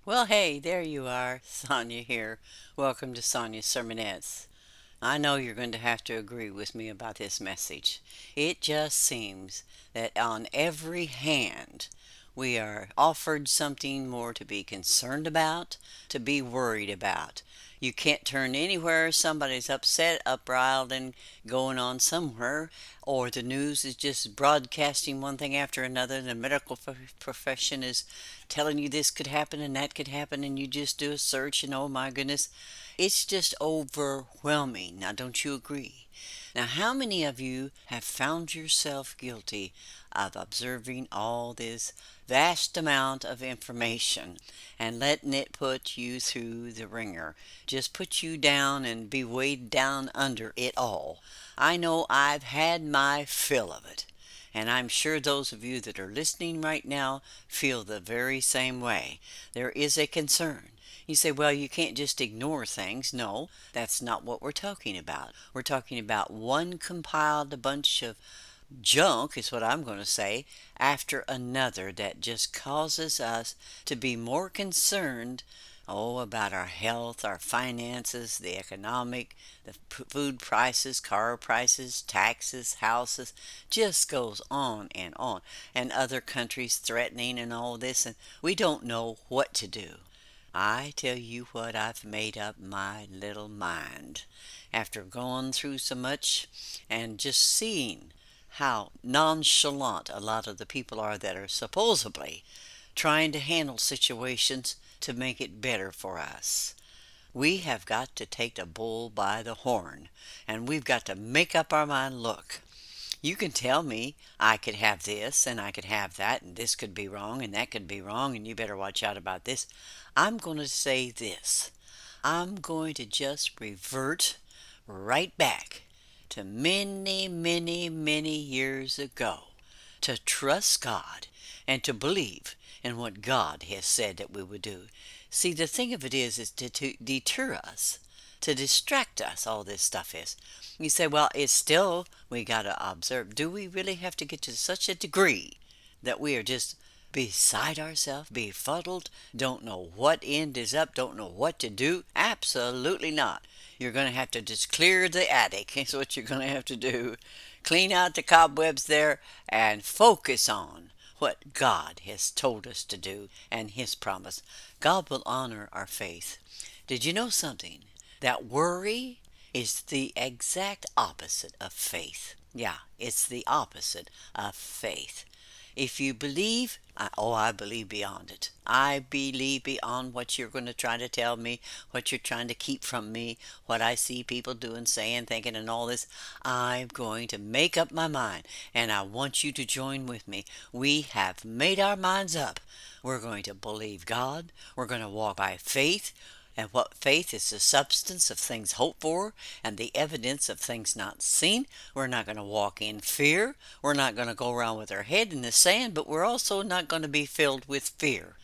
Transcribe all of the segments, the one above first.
Well, hey, there you are, Sonia here. Welcome to Sonia's Sermonettes. I know you're going to have to agree with me about this message. It just seems that on every hand, we are offered something more to be concerned about, to be worried about. You can't turn anywhere, somebody's upset, upriled, and going on somewhere, or the news is just broadcasting one thing after another. The medical profession is telling you this could happen and that could happen, and you just do a search, and oh my goodness, it's just overwhelming. Now, don't you agree? Now, how many of you have found yourself guilty of observing all this vast amount of information and letting it put you through the ringer? Just put you down and be weighed down under it all. I know I've had my fill of it. And I'm sure those of you that are listening right now feel the very same way. There is a concern. You say, well, you can't just ignore things. No, that's not what we're talking about. We're talking about one compiled a bunch of junk, is what I'm going to say, after another that just causes us to be more concerned. Oh, about our health, our finances, the economic, the food prices, car prices, taxes, houses, just goes on and on. And other countries threatening and all this, and we don't know what to do. I tell you what, I've made up my little mind after going through so much and just seeing how nonchalant a lot of the people are that are supposedly trying to handle situations to make it better for us. We have got to take the bull by the horn, and we've got to make up our mind. Look, you can tell me I could have this and I could have that, and this could be wrong and that could be wrong, and you better watch out about this. I'm going to say this. I'm going to just revert right back to many, many, many years ago to trust God and to believe in what God has said that we would do. See, the thing of it is to deter us, to distract us, all this stuff is. You say, well, it's still, we got to observe. Do we really have to get to such a degree that we are just beside ourselves, befuddled, don't know what end is up, don't know what to do? Absolutely not. You're going to have to just clear the attic, is what you're going to have to do. Clean out the cobwebs there and focus on what God has told us to do and His promise. God will honor our faith. Did you know something? That worry is the exact opposite of faith. Yeah, it's the opposite of faith. If you believe, I believe beyond it. I believe beyond what you're going to try to tell me, what you're trying to keep from me, what I see people doing, saying, thinking, and all this. I'm going to make up my mind, and I want you to join with me. We have made our minds up. We're going to believe God. We're going to walk by faith. And what faith is the substance of things hoped for and the evidence of things not seen. We're not going to walk in fear. We're not going to go around with our head in the sand, but we're also not going to be filled with fear.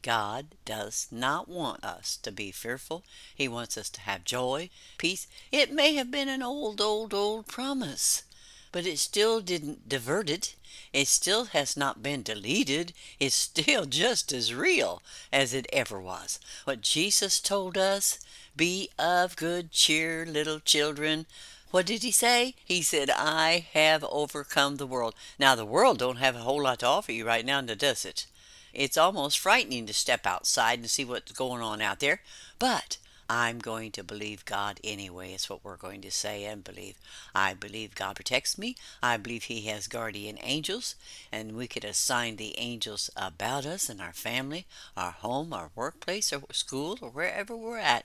God does not want us to be fearful. He wants us to have joy, peace. It may have been an old, old, old promise, but it still didn't divert it. It still has not been deleted. It's still just as real as it ever was. What Jesus told us, be of good cheer, little children. What did he say? He said, I have overcome the world. Now, the world don't have a whole lot to offer you right now, does it? It's almost frightening to step outside and see what's going on out there. But I'm going to believe God anyway, is what we're going to say and believe. I believe God protects me. I believe He has guardian angels, and we could assign the angels about us and our family, our home, our workplace, or school, or wherever we're at,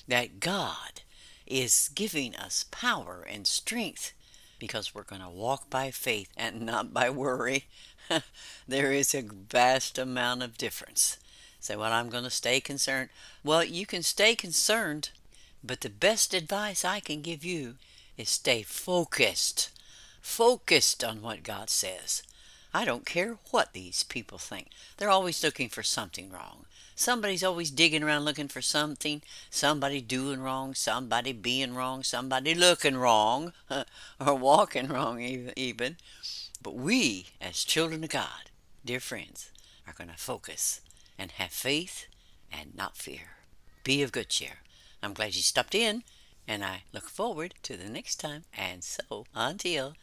that God is giving us power and strength because we're going to walk by faith and not by worry. There is a vast amount of difference. Say, well, I'm going to stay concerned. Well, you can stay concerned, but the best advice I can give you is stay focused. Focused on what God says. I don't care what these people think. They're always looking for something wrong. Somebody's always digging around looking for something. Somebody doing wrong, somebody being wrong, somebody looking wrong, or walking wrong even. But we, as children of God, dear friends, are going to focus and have faith and not fear. Be of good cheer. I'm glad you stopped in, and I look forward to the next time. And so, until